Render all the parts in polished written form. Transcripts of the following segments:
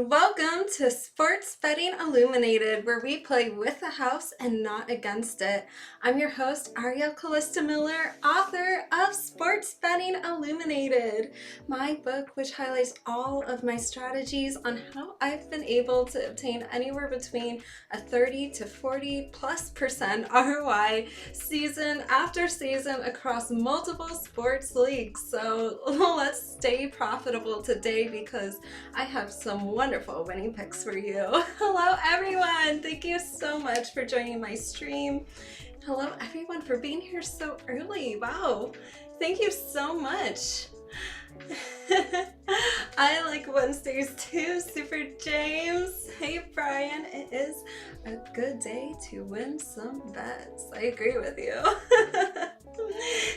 and welcome to Sports Betting Illuminated, where we play with the house and not against it. I'm your host, Ariel Calista Miller, author of Sports Betting Illuminated, my book which highlights all of my strategies on how I've been able to obtain anywhere between a 30 to 40+% ROI season after season across multiple sports leagues. So let's stay profitable today because I have some wonderful winning picks for you. Hello everyone! Thank you so much for joining my stream. Hello everyone for being here so early. Wow, thank you so much. I like Wednesdays too, Super James. Hey Brian, it is a good day to win some bets. I agree with you.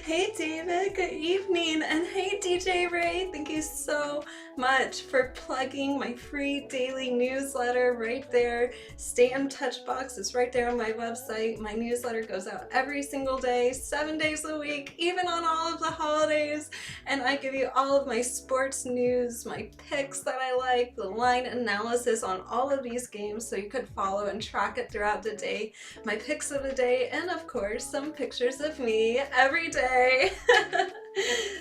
Hey David, good evening. And hey DJ Ray, thank you so much for plugging my free daily newsletter right there. Stay in touch box is right there on my website. My newsletter goes out every single day, 7 days a week, even on all of the holidays. And I give you all of my sports news, my picks that I like, the line analysis on all of these games so you could follow and track it throughout the day, my picks of the day, and of course some pictures of me every day.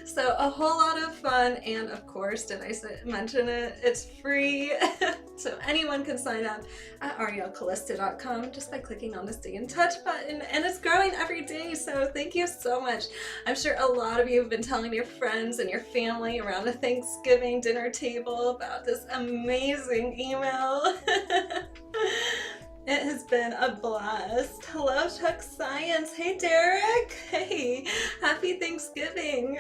So a whole lot of fun, and of course, did I mention it? It's free. So anyone can sign up at arielcalista.com just by clicking on the Stay in Touch button, and it's growing every day, so thank you so much. I'm sure a lot of you have been telling your friends and your family around the Thanksgiving dinner table about this amazing email. It has been a blast. Hello, Chuck Science. Hey, Derek. Hey, happy Thanksgiving.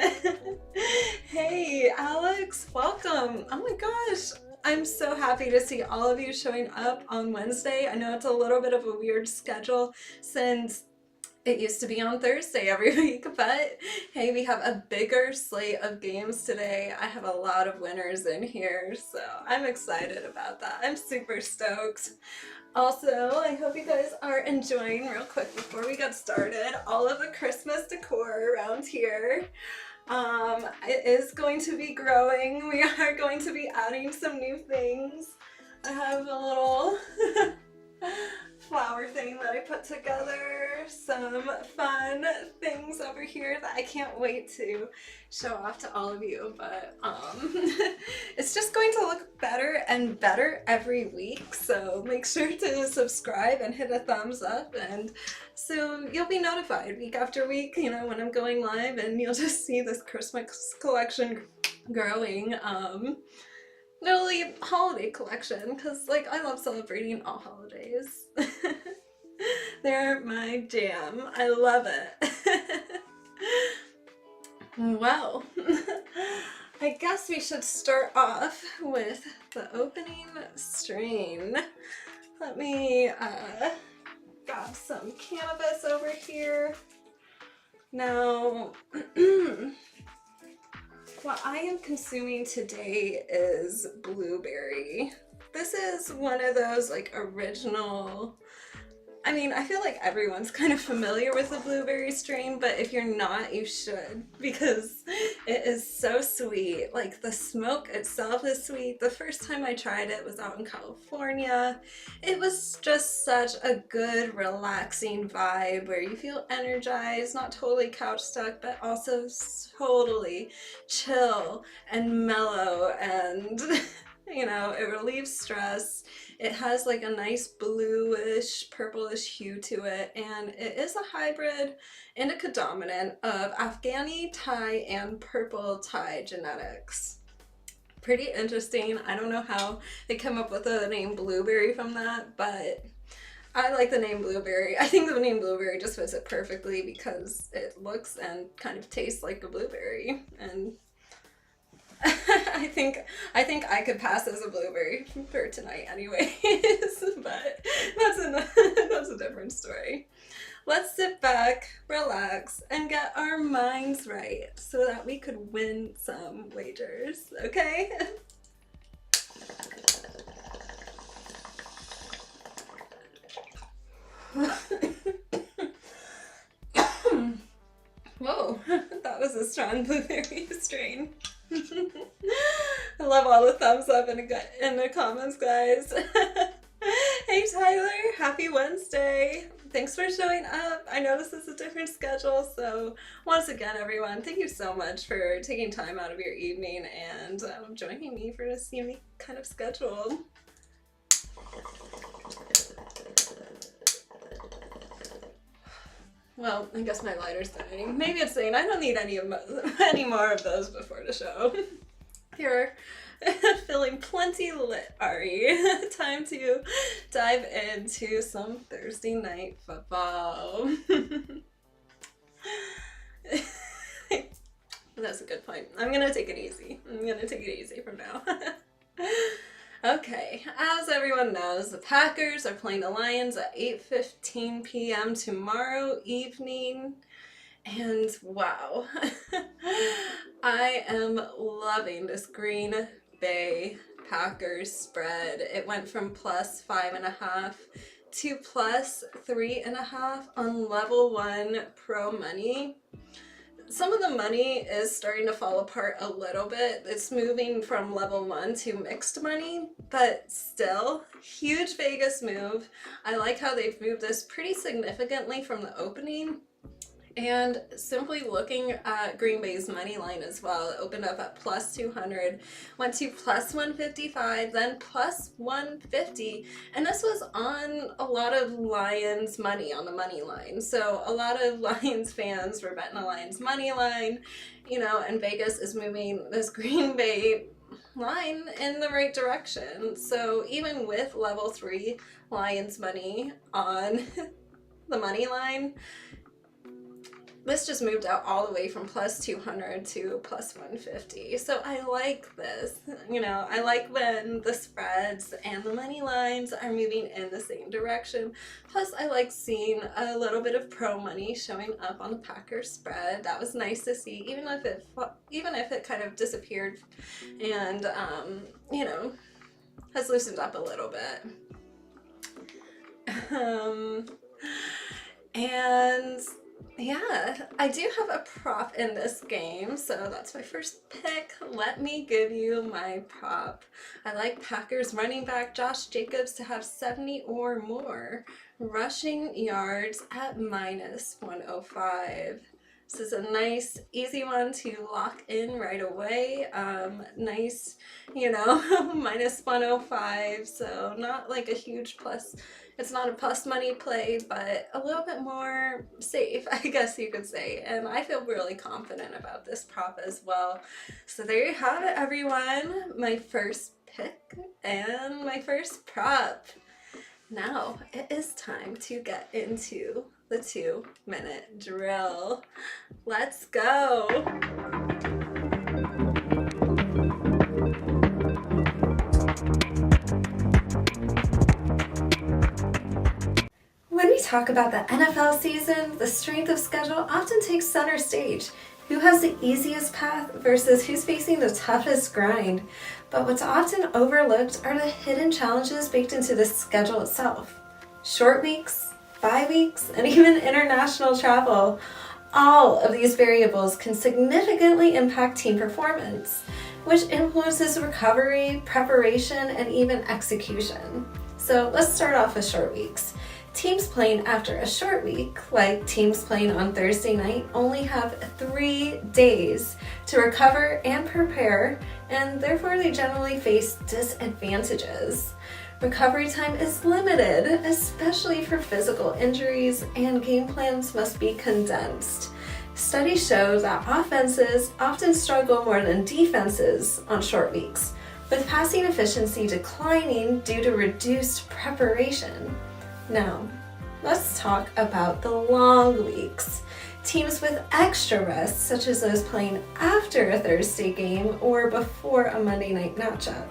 Hey, Alex, welcome. Oh my gosh. I'm so happy to see all of you showing up on Wednesday. I know it's a little bit of a weird schedule since it used to be on Thursday every week, but hey, we have a bigger slate of games today. I have a lot of winners in here, so I'm excited about that. I'm super stoked. Also, I hope you guys are enjoying, real quick before we get started, all of the Christmas decor around here. It is going to be growing. We are going to be adding some new things. I have a little flower thing that I put together, some fun things over here that I can't wait to show off to all of you, but it's just going to look better and better every week, so make sure to subscribe and hit a thumbs up, and so you'll be notified week after week, you know, when I'm going live, and you'll just see this Christmas collection growing. Literally holiday collection, because like I love celebrating all holidays. They're my jam. I love it. Well, I guess we should start off with the opening strain. Let me grab some cannabis over here. Now, what I am consuming today is blueberry. This is one of those like original, I mean, I feel like everyone's kind of familiar with the blueberry strain, but if you're not, you should, because it is so sweet. Like the smoke itself is sweet. The first time I tried it was out in California. It was just such a good, relaxing vibe where you feel energized, not totally couch stuck, but also totally chill and mellow, and you know, it relieves stress. It has like a nice bluish, purplish hue to it, and it is a hybrid indica dominant of Afghani, Thai, and purple Thai genetics. Pretty interesting. I don't know how they come up with the name blueberry from that, but I like the name blueberry. I think the name blueberry just fits it perfectly because it looks and kind of tastes like a blueberry, and I think I could pass as a blueberry for tonight anyways, but that's a different story. Let's sit back, relax, and get our minds right so that we could win some wagers, okay? Whoa, that was a strong blueberry strain. I love all the thumbs up in the comments, guys. Hey Tyler, happy Wednesday. Thanks for showing up. I know this is a different schedule, so once again, everyone, thank you so much for taking time out of your evening and joining me for this unique kind of schedule. Well, I guess my lighter's dying. Maybe it's saying I don't need any more of those before the show. You're feeling plenty lit, Ari. Time to dive into some Thursday night football. That's a good point. I'm gonna take it easy. From now. Okay, as everyone knows, the Packers are playing the Lions at 8:15 p.m. tomorrow evening. And wow, I am loving this Green Bay Packers spread. It went from plus 5.5 to plus 3.5 on level 1 pro money. Some of the money is starting to fall apart a little bit. It's moving from level 1 to mixed money, but still, huge Vegas move. I like how they've moved this pretty significantly from the opening. And simply looking at Green Bay's money line as well, it opened up at plus 200, went to plus 155, then plus 150, and this was on a lot of Lions money on the money line. So a lot of Lions fans were betting the Lions money line, you know, and Vegas is moving this Green Bay line in the right direction. So even with level 3 Lions money on the money line, this just moved out all the way from plus 200 to plus 150. So I like this. You know, I like when the spreads and the money lines are moving in the same direction. Plus, I like seeing a little bit of pro money showing up on the Packers spread. That was nice to see, even if it kind of disappeared and, you know, has loosened up a little bit. And yeah, I do have a prop in this game, so that's my first pick. Let me give you my prop. I like Packers running back Josh Jacobs to have 70 or more rushing yards at minus 105. This is a nice, easy one to lock in right away. Nice, you know, minus 105, so not like a huge plus. It's not a plus money play, but a little bit more safe, I guess you could say. And I feel really confident about this prop as well. So there you have it, everyone. My first pick and my first prop. Now it is time to get into the 2-minute drill. Let's go. When we talk about the NFL season, the strength of schedule often takes center stage. Who has the easiest path versus who's facing the toughest grind? But what's often overlooked are the hidden challenges baked into the schedule itself. Short weeks, bye weeks, and even international travel. All of these variables can significantly impact team performance, which influences recovery, preparation, and even execution. So let's start off with short weeks. Teams playing after a short week, like teams playing on Thursday night, only have 3 days to recover and prepare, and therefore they generally face disadvantages. Recovery time is limited, especially for physical injuries, and game plans must be condensed. Studies show that offenses often struggle more than defenses on short weeks, with passing efficiency declining due to reduced preparation. Now, let's talk about the long weeks. Teams with extra rest, such as those playing after a Thursday game or before a Monday night matchup.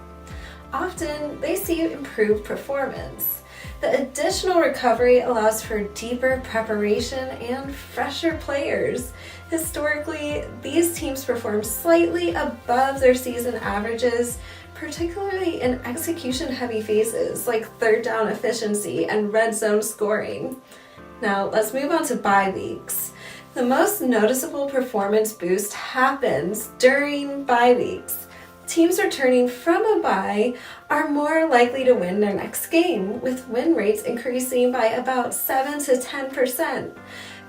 Often, they see improved performance. The additional recovery allows for deeper preparation and fresher players. Historically, these teams perform slightly above their season averages, particularly in execution-heavy phases like third down efficiency and red zone scoring. Now, let's move on to bye weeks. The most noticeable performance boost happens during bye weeks. Teams returning from a bye are more likely to win their next game, with win rates increasing by about 7 to 10%.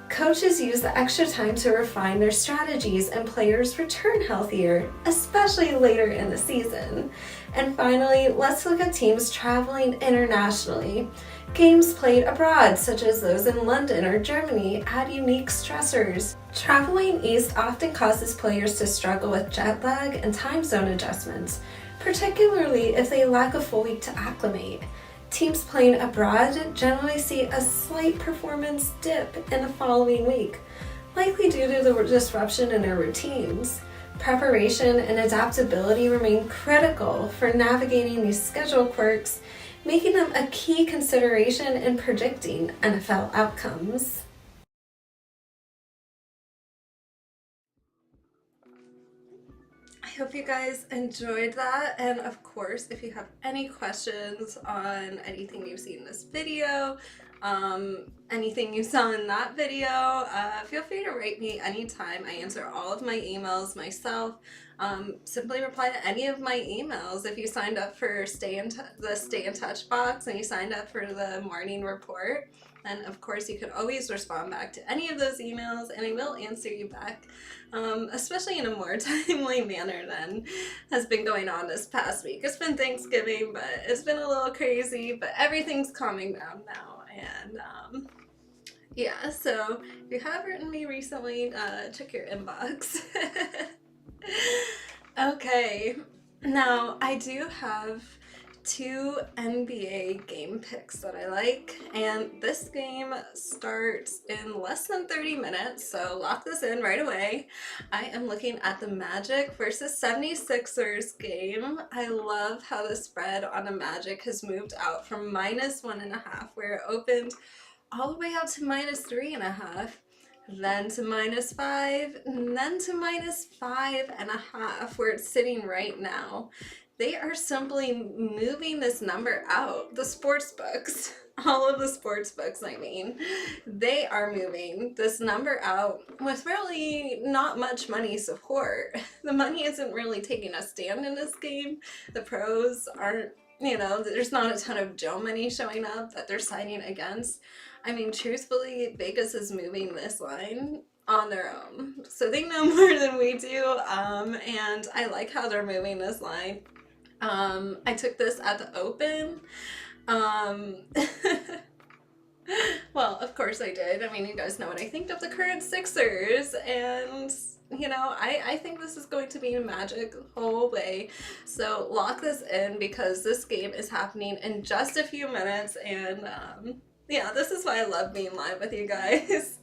Coaches use the extra time to refine their strategies and players return healthier, especially later in the season. And finally, let's look at teams traveling internationally. Games played abroad, such as those in London or Germany, add unique stressors. Traveling east often causes players to struggle with jet lag and time zone adjustments, particularly if they lack a full week to acclimate. Teams playing abroad generally see a slight performance dip in the following week, likely due to the disruption in their routines. Preparation and adaptability remain critical for navigating these schedule quirks, making them a key consideration in predicting NFL outcomes. I hope you guys enjoyed that, and of course, if you have any questions on anything you've seen in this video, anything you saw in that video, feel free to write me anytime. I answer all of my emails myself. Simply reply to any of my emails. If you signed up for the Stay in Touch box and you signed up for the morning report, then of course you could always respond back to any of those emails and I will answer you back, especially in a more timely manner than has been going on this past week. It's been Thanksgiving, but it's been a little crazy, but everything's calming down now. And yeah, so if you have written me recently, check your inbox. Okay, now I do have 2 NBA game picks that I like, and this game starts in less than 30 minutes, so lock this in right away. I am looking at the Magic versus 76ers game. I love how the spread on the Magic has moved out from -1.5, where it opened, all the way out to -3.5. Then to -5, and then to -5.5, where it's sitting right now. They are simply moving this number out. The sports books, all of the sports books, I mean, they are moving this number out with really not much money support. The money isn't really taking a stand in this game. The pros aren't, there's not a ton of Joe money showing up that they're signing against. I mean, truthfully, Vegas is moving this line on their own. So they know more than we do, and I like how they're moving this line. I took this at the open. Well, of course I did. I mean, you guys know what I think of the current Sixers, and I think this is going to be Magic the whole way. So lock this in because this game is happening in just a few minutes, and yeah, this is why I love being live with you guys.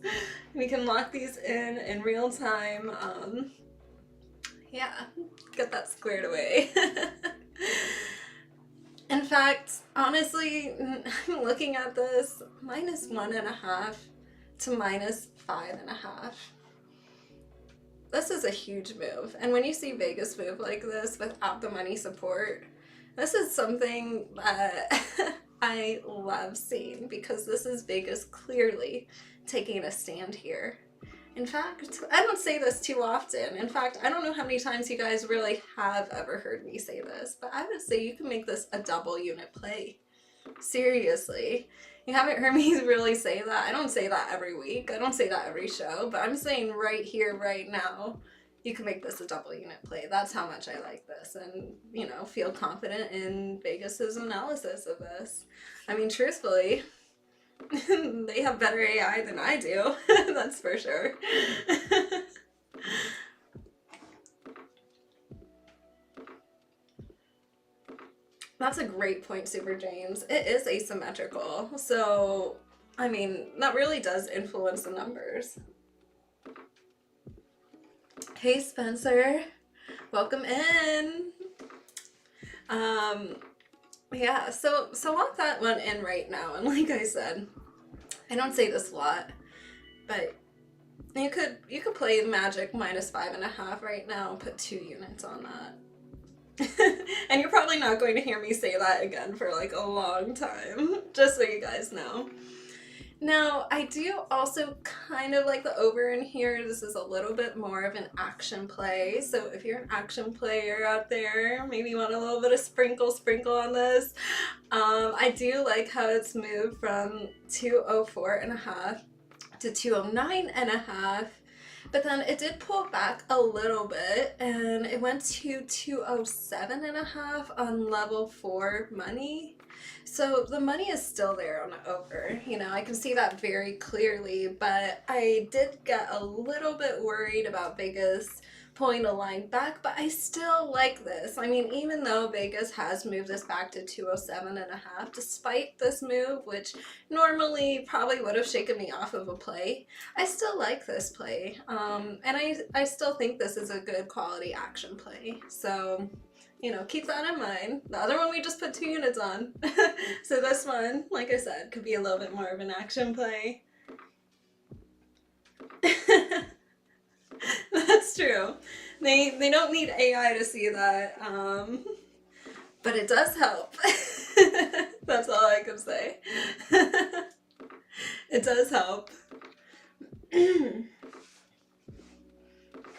We can lock these in real time. Yeah, get that squared away. In fact, honestly, I'm looking at this -1.5 to -5.5. This is a huge move. And when you see Vegas move like this without the money support, this is something that I love seeing, because this is Vegas clearly taking a stand here. In fact, I don't say this too often. In fact, I don't know how many times you guys really have ever heard me say this, but I would say you can make this a double unit play. Seriously. You haven't heard me really say that. I don't say that every week. I don't say that every show, but I'm saying right here, right now, you can make this a double unit play. That's how much I like this, and, feel confident in Vegas's analysis of this. I mean, truthfully, they have better AI than I do. That's for sure. That's a great point, Super James. It is asymmetrical. So, I mean, that really does influence the numbers. Hey, Spencer. Welcome in. Yeah, so lock that one in right now. And like I said, I don't say this a lot, but you could play Magic -5.5 right now and put 2 units on that. And you're probably not going to hear me say that again for like a long time, just so you guys know. Now, I do also kind of like the over in here. This is a little bit more of an action play. So if you're an action player out there, maybe you want a little bit of sprinkle on this. I do like how it's moved from 204.5 to 209.5. But then it did pull back a little bit and it went to 207.5 on level 4 money. So the money is still there on the over. You know, I can see that very clearly, but I did get a little bit worried about Vegas pulling a line back, but I still like this. I mean, even though Vegas has moved this back to 207.5, despite this move, which normally probably would have shaken me off of a play, I still like this play. And I still think this is a good quality action play. So, you know, keep that in mind. The other one we just put 2 units on. So this one, like I said, could be a little bit more of an action play. That's true. They don't need AI to see that, but it does help. That's all I can say. It does help.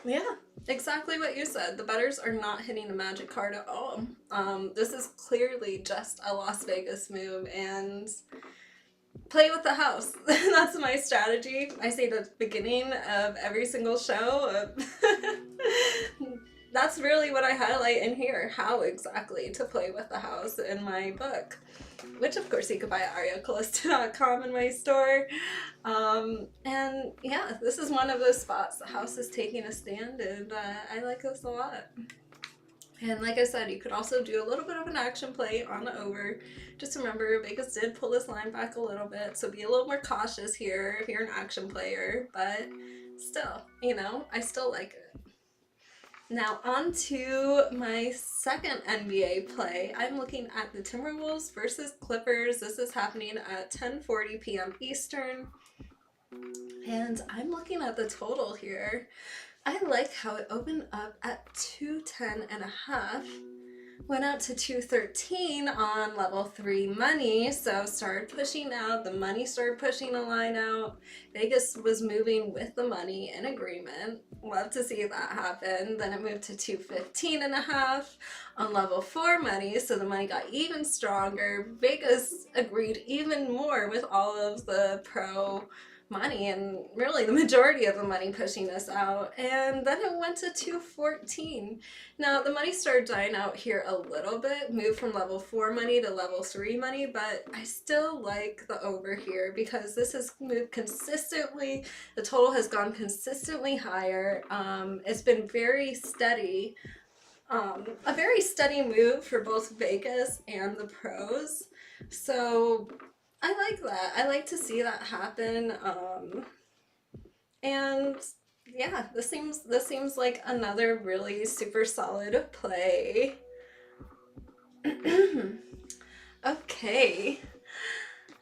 Yeah, exactly what you said. The bettors are not hitting a magic card at all. This is clearly just a Las Vegas move, and play with the house. That's my strategy. I say at the beginning of every single show. That's really what I highlight in here, how exactly to play with the house in my book, which of course you could buy at arielcalista.com in my store. And yeah, this is one of those spots. The house is taking a stand, and I like this a lot. And like I said, you could also do a little bit of an action play on the over. Just remember, Vegas did pull this line back a little bit, so be a little more cautious here if you're an action player, but still, you know, I still like it. Now on to my second NBA play. I'm looking at the Timberwolves versus Clippers. This is happening at 10:40 p.m. Eastern, and I'm looking at the total here. I like how it opened up at 210.5, went out to 213 on level 3 money, so started pushing out, the money started pushing the line out. Vegas was moving with the money in agreement. Love to see that happen. Then it moved to 215.5 on level 4 money, so the money got even stronger. Vegas agreed even more with all of the pro money, and really the majority of the money pushing us out, and then it went to 214. Now the money started dying out here a little bit, moved from level 4 money to level 3 money, but I still like the over here because this has moved consistently. The total has gone consistently higher. It's been very steady, a very steady move for both Vegas and the pros, so I like that. I like to see that happen. And yeah, this seems like another really super solid play. Okay,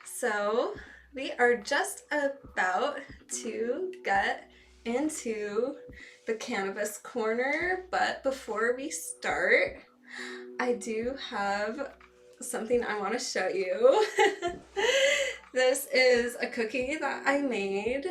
so we are just about to get into the cannabis corner, but before we start, I do have something I want to show you. This is a cookie that I made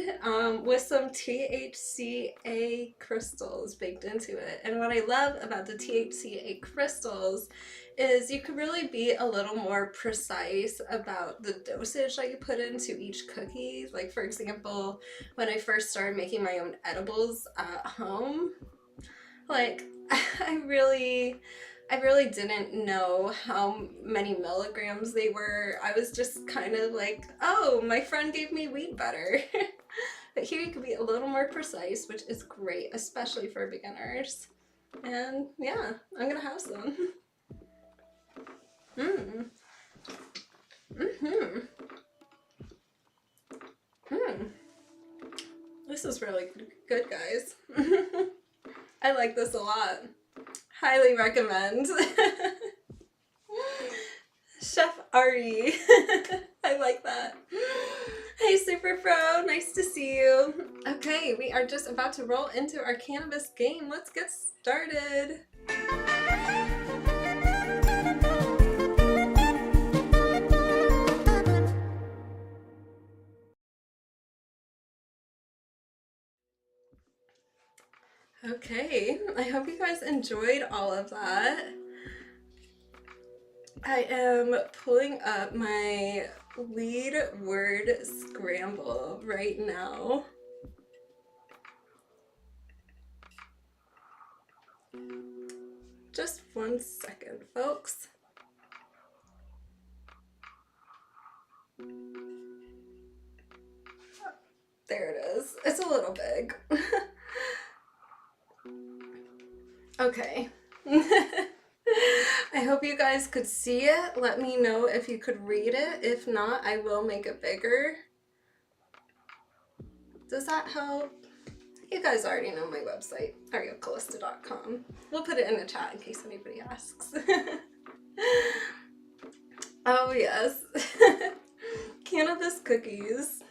with some THCA crystals baked into it. And what I love about the THCA crystals is you could really be a little more precise about the dosage that you put into each cookie. Like, for example, when I first started making my own edibles at home, like I really didn't know how many milligrams they were. I was just kind of like, oh, my friend gave me weed butter. But here you can be a little more precise, which is great, especially for beginners. And yeah, I'm gonna have some. This is really good, guys. I like this a lot. Highly recommend. Chef Ari. I like that. Hey Super Pro, nice to see you. Okay, we are just about to roll into our cannabis game. Let's get started. Okay, I hope you guys enjoyed all of that. I am pulling up my lead word scramble right now. Just 1 second, folks. There it is. It's a little big. Okay. I hope you guys could see it. Let me know if you could read it. If not, I will make it bigger. Does that help? You guys already know my website, arielcalista.com. We'll put it in the chat in case anybody asks. Oh yes. Cannabis cookies.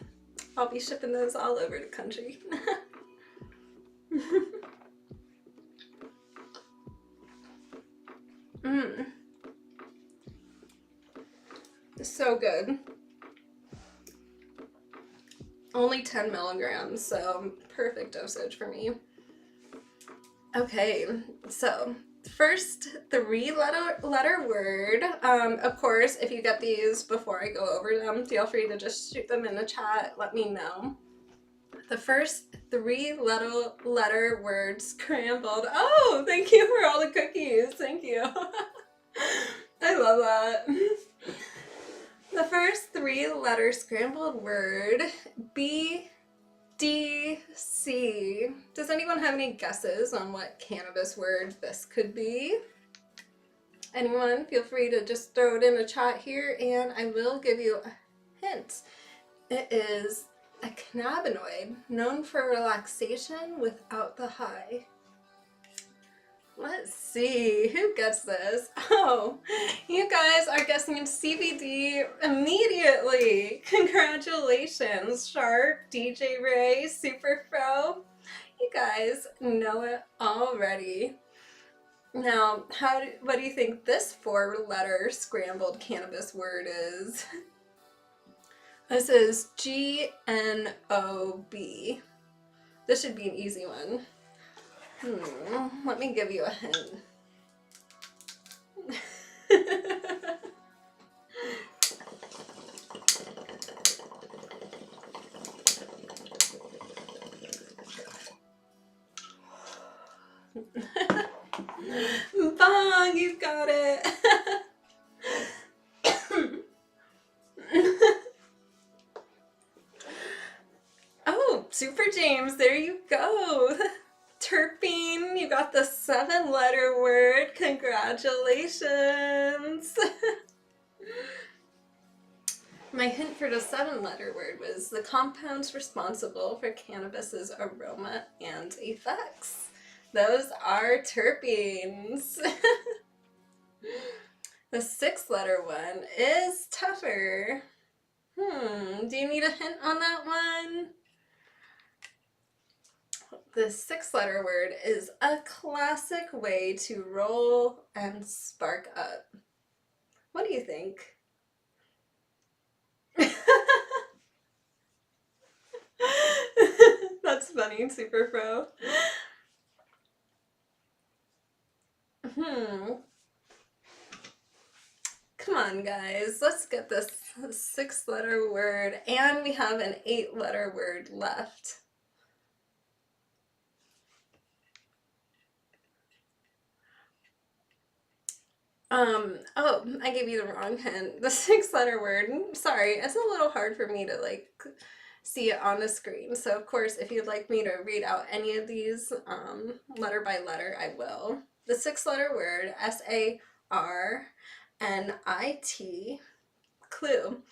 I'll be shipping those all over the country. So good. Only 10 milligrams, so perfect dosage for me. Okay, so first 3-letter word. Of course, if you get these before I go over them, feel free to just shoot them in the chat, let me know. The first 3-letter word scrambled. Oh, thank you for all the cookies. Thank you. I love that. The first 3-letter scrambled word, BDC. Does anyone have any guesses on what cannabis word this could be? Anyone? Feel free to just throw it in the chat here and I will give you a hint. It is a cannabinoid known for relaxation without the high. Let's see, who gets this? Oh, you guys are guessing CBD immediately. Congratulations, Sharp, DJ Ray, Super Pro. You guys know it already. Now, what do you think this 4-letter scrambled cannabis word is? This is GNOB. This should be an easy one. Let me give you a hint. Bong, you got it. Oh, Super James, there you go. Terpene, you got the 7-letter word. Congratulations. My hint for the 7-letter word was the compounds responsible for cannabis's aroma and effects. Those are terpenes. The 6-letter one is tougher. Do you need a hint on that one? The 6-letter word is a classic way to roll and spark up. What do you think? That's funny, Super Pro. Come on, guys. Let's get this 6-letter word, and we have an 8-letter word left. Oh, I gave you the wrong hint. The 6-letter word, sorry, it's a little hard for me to like see it on the screen. So of course, if you'd like me to read out any of these letter by letter, I will. The 6-letter word, SARNIT, clue,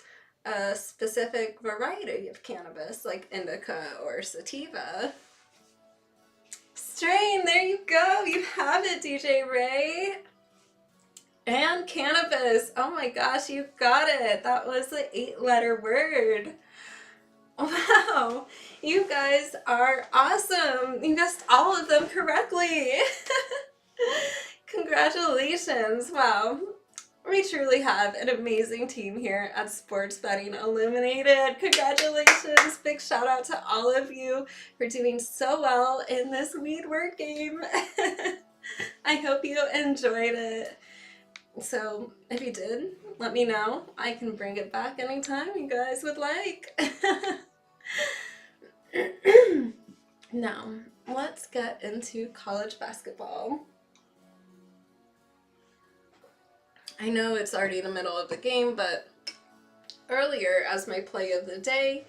a specific variety of cannabis like indica or sativa. Strain, there you go, you have it, DJ Ray. And cannabis. Oh my gosh, you got it. That was the 8-letter word. Wow, you guys are awesome. You guessed all of them correctly. Congratulations. Wow. We truly have an amazing team here at Sports Betting Illuminated. Congratulations. Big shout out to all of you for doing so well in this weed word game. I hope you enjoyed it. So if you did, let me know. I can bring it back anytime you guys would like. Now, let's get into college basketball. I know it's already the middle of the game, but earlier as my play of the day,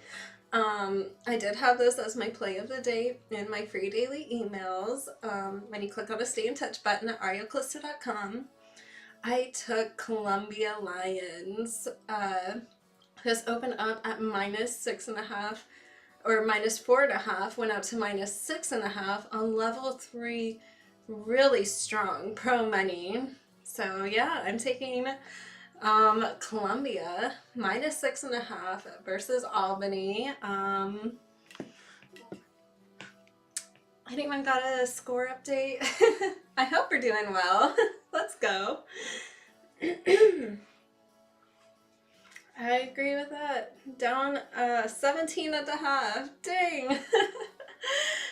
I did have this as my play of the day in my free daily emails. When you click on the Stay in Touch button at arielcalista.com, I took Columbia Lions. Just opened up at -6.5 or -4.5, went up to -6.5 on level 3, really strong pro money. So yeah, I'm taking Columbia -6.5 versus Albany. Anyone got a score update? I hope we're doing well. Let's go. I agree with that. Down 17.5. Dang.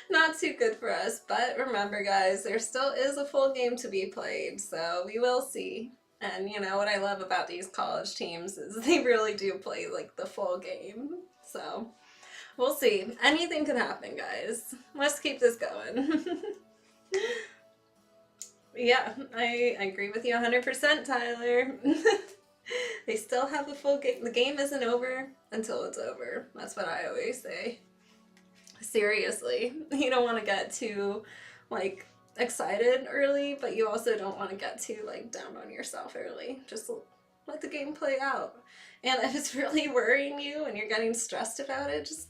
Not too good for us, but remember guys, there still is a full game to be played, so we will see. And you know what I love about these college teams is they really do play like the full game. So we'll see. Anything can happen, guys. Let's keep this going. Yeah, I agree with you 100%, Tyler. They still have the full game. The game isn't over until it's over. That's what I always say. Seriously, you don't want to get too like excited early, but you also don't want to get too like down on yourself early. Just let the game play out. And if it's really worrying you and you're getting stressed about it, just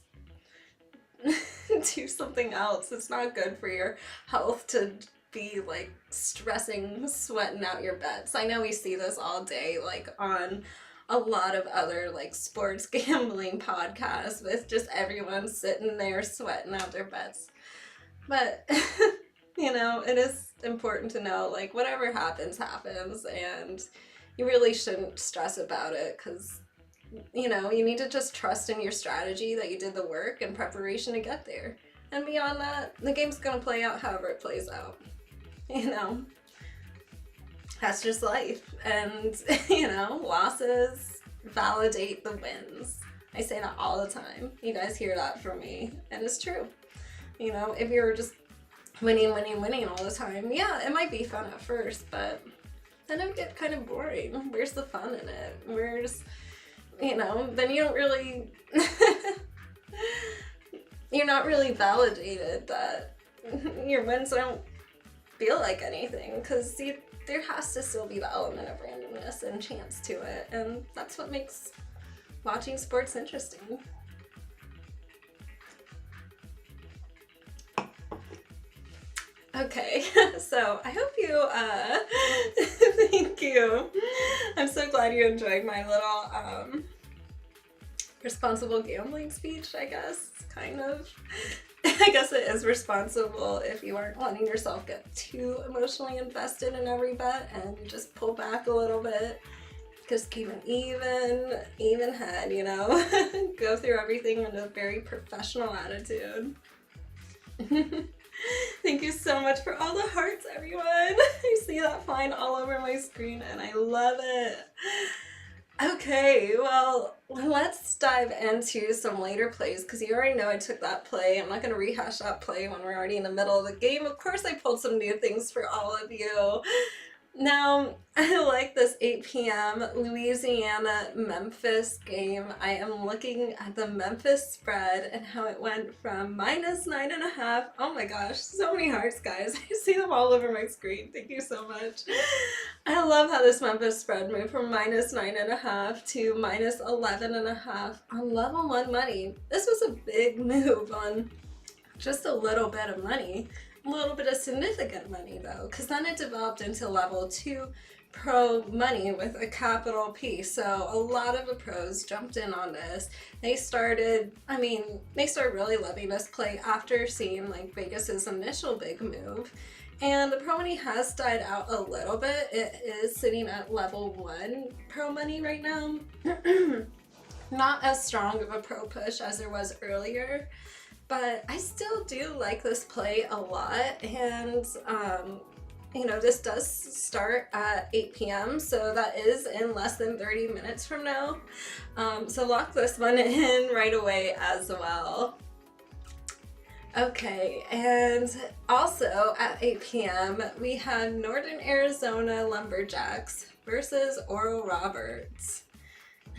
do something else. It's not good for your health to be like stressing, sweating out your bets. I know we see this all day like on a lot of other like sports gambling podcasts with just everyone sitting there sweating out their bets. But you know, it is important to know like whatever happens, happens, and you really shouldn't stress about it because you know, you need to just trust in your strategy that you did the work and preparation to get there. And beyond that, the game's gonna play out however it plays out. You know, that's just life. And, you know, losses validate the wins. I say that all the time. You guys hear that from me. And it's true. You know, if you're just winning all the time, yeah, it might be fun at first, but then it would get kind of boring. Where's the fun in it? Where's, you know, then you don't really, you're not really validated that your wins don't feel like anything, because there has to still be the element of randomness and chance to it, and that's what makes watching sports interesting. Okay, so I hope you, thank you. I'm so glad you enjoyed my little responsible gambling speech, I guess, kind of. I guess it is responsible if you aren't letting yourself get too emotionally invested in every bet and you just pull back a little bit. Just keep an even head, you know? Go through everything in a very professional attitude. Thank you so much for all the hearts, everyone. I see that flying all over my screen and I love it. Okay, well, let's dive into some later plays because you already know I took that play. I'm not going to rehash that play when we're already in the middle of the game. Of course, I pulled some new things for all of you. Now, I like this 8 p.m. Louisiana-Memphis game. I am looking at the Memphis spread and how it went from -9.5. Oh my gosh, so many hearts, guys. I see them all over my screen. Thank you so much. I love how this Memphis spread moved from -9.5 to -11.5 on level 1 money. This was a big move on just a little bit of money. A little bit of significant money though, because then it developed into level 2 pro money with a capital P. So a lot of the pros jumped in on this. They started really loving this play after seeing like Vegas's initial big move. And the pro money has died out a little bit. It is sitting at level 1 pro money right now. Not as strong of a pro push as there was earlier, but I still do like this play a lot. And you know, this does start at 8 p.m. so that is in less than 30 minutes from now. So lock this one in right away as well. Okay, and also at 8 p.m. we had Northern Arizona Lumberjacks versus Oral Roberts.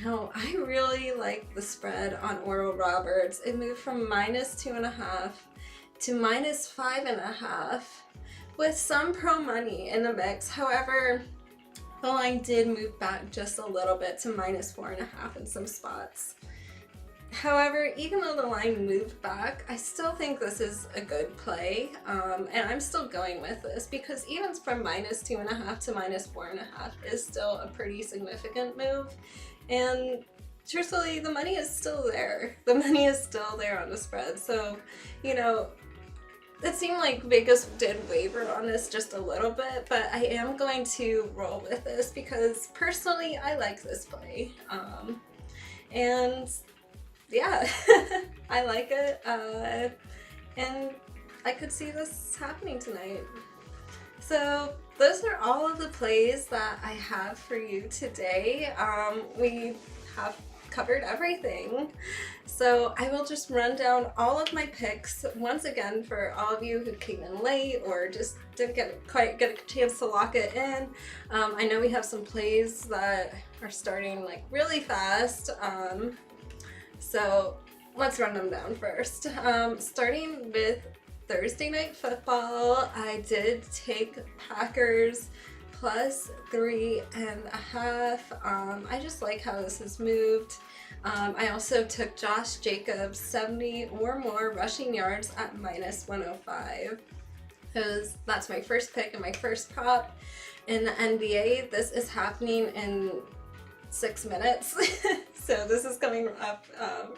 Now, I really like the spread on Oral Roberts. It moved from -2.5 to -5.5 with some pro money in the mix. However, the line did move back just a little bit to -4.5 in some spots. However, even though the line moved back, I still think this is a good play, and I'm still going with this because even from -2.5 to -4.5 is still a pretty significant move, and truthfully, the money is still there. The money is still there on the spread, so, you know, it seemed like Vegas did waver on this just a little bit, but I am going to roll with this because personally, I like this play, and yeah, I like it, and I could see this happening tonight. So those are all of the plays that I have for you today. We have covered everything. So I will just run down all of my picks once again for all of you who came in late or just didn't quite get a chance to lock it in. I know we have some plays that are starting like really fast. So let's run them down first. Starting with Thursday Night Football, I did take Packers +3.5. I just like how this has moved. I also took Josh Jacobs 70 or more rushing yards at -105 because that's my first pick and my first prop in the NBA. This is happening in 6 minutes. So this is coming up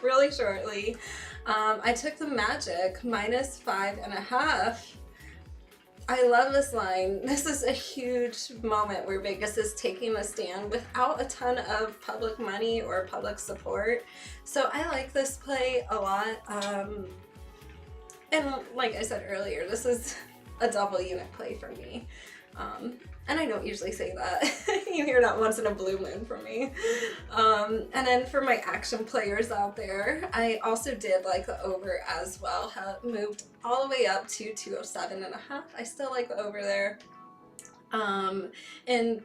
really shortly. I took the Magic -5.5. I love this line. This is a huge moment where Vegas is taking a stand without a ton of public money or public support. So I like this play a lot. And like I said earlier, this is a double unit play for me. And I don't usually say that. You hear that once in a blue moon from me. And then for my action players out there, I also did like the over as well. How it moved all the way up to 207.5. I still like the over there. In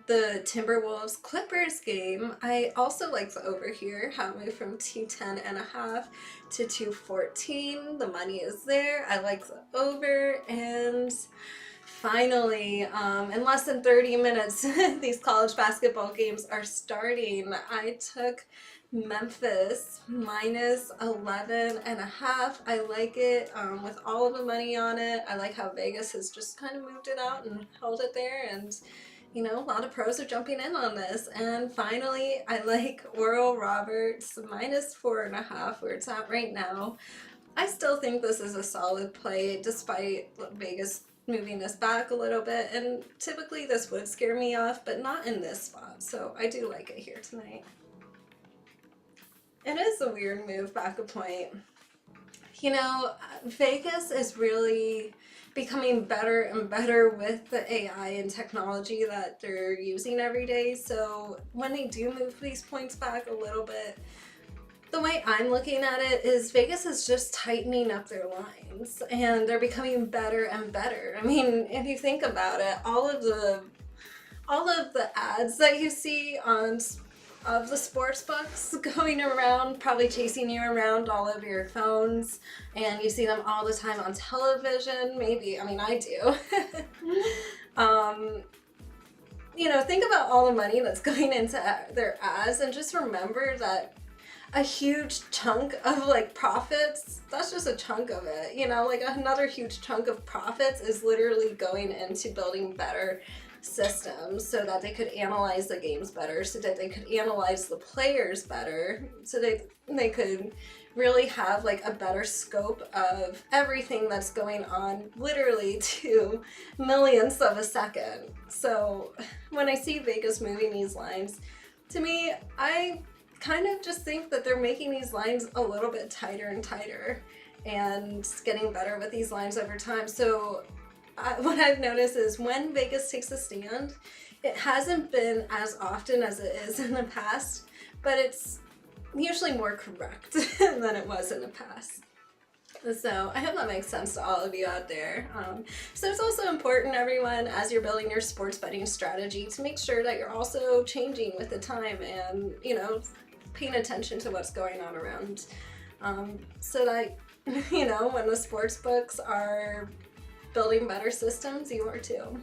the Timberwolves Clippers game, I also like the over here. How it moved from 210.5 to 214. The money is there. I like the over. And finally, in less than 30 minutes, these college basketball games are starting. I took Memphis -11.5. I like it with all of the money on it. I like how Vegas has just kind of moved it out and held it there, and you know, a lot of pros are jumping in on this. And finally, I like Oral Roberts -4.5, where it's at right now. I still think this is a solid play despite Vegas moving this back a little bit, and typically this would scare me off, but not in this spot, so I do like it here tonight. It is a weird move back a point. You know, Vegas is really becoming better and better with the AI and technology that they're using every day, so when they do move these points back a little bit, the way I'm looking at it is Vegas is just tightening up their lines and they're becoming better and better. I mean, if you think about it, all of the ads that you see of the sports books going around, probably chasing you around all of your phones, and you see them all the time on television, maybe, I mean, I do. You know, think about all the money that's going into their ads, and just remember that a huge chunk of like profits, that's just a chunk of it, you know, like another huge chunk of profits is literally going into building better system so that they could analyze the games better, so that they could analyze the players better, so they could really have like a better scope of everything that's going on, literally to millionths of a second. So when I see Vegas moving these lines, to me, I kind of just think that they're making these lines a little bit tighter and tighter and getting better with these lines over time. So what I've noticed is when Vegas takes a stand, it hasn't been as often as it is in the past, but it's usually more correct than it was in the past. So I hope that makes sense to all of you out there. So it's also important, everyone, as you're building your sports betting strategy, to make sure that you're also changing with the time and, you know, paying attention to what's going on around. So that, you know, when the sports books are building better systems, you are too.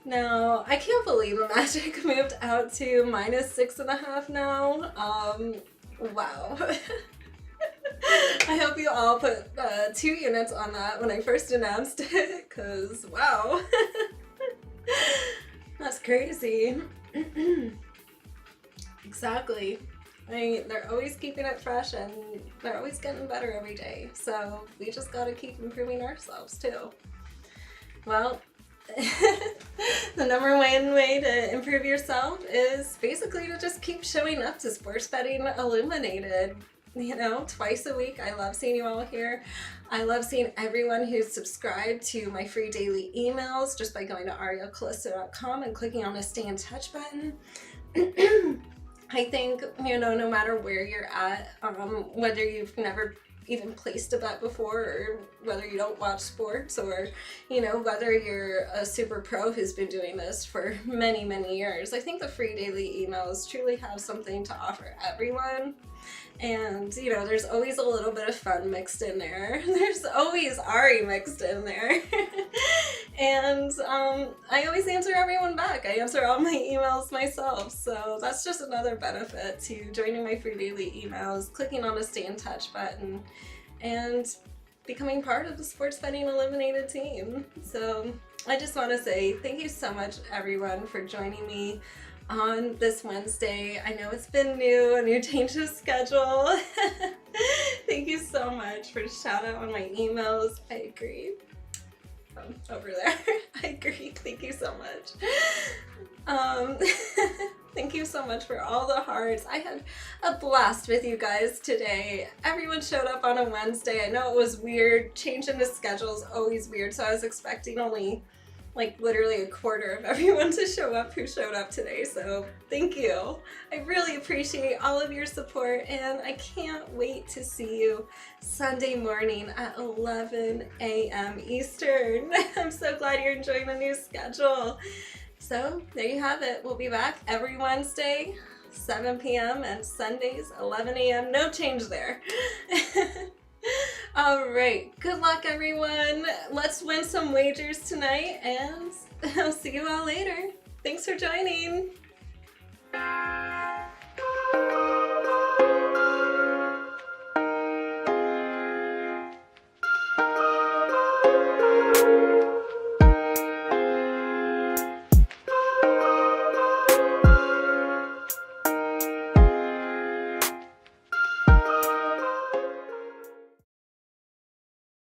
Now, I can't believe the Magic moved out to -6.5 now. Wow. I hope you all put 2 units on that when I first announced it, because wow. That's crazy. Exactly. I mean, they're always keeping it fresh and they're always getting better every day. So we just gotta keep improving ourselves too. Well, the number one way to improve yourself is basically to just keep showing up to Sports Betting Illuminated. You know, twice a week. I love seeing you all here. I love seeing everyone who's subscribed to my free daily emails just by going to arielcalista.com and clicking on the Stay in Touch button. I think, you know, no matter where you're at, whether you've never even placed a bet before, or whether you don't watch sports, or, you know, whether you're a super pro who's been doing this for many, many years, I think the free daily emails truly have something to offer everyone. And, you know, there's always a little bit of fun mixed in there. There's always Ari mixed in there. And I always answer everyone back. I answer all my emails myself. So that's just another benefit to joining my free daily emails, clicking on the Stay in Touch button, and becoming part of the Sports Betting Illuminated team. So I just want to say thank you so much, everyone, for joining me on this Wednesday. I know it's been new and you changed the schedule. Thank you so much for the shout out on my emails. I agree. Over there. I agree. Thank you so much. Thank you so much for all the hearts. I had a blast with you guys today. Everyone showed up on a Wednesday. I know it was weird. Changing the schedule is always weird, so I was expecting only like literally a quarter of everyone to show up who showed up today, so thank you. I really appreciate all of your support, and I can't wait to see you Sunday morning at 11 a.m. Eastern. I'm so glad you're enjoying the new schedule. So there you have it. We'll be back every Wednesday, 7 p.m. and Sundays, 11 a.m. No change there. All right, good luck, everyone. Let's win some wagers tonight, and I'll see you all later. Thanks for joining.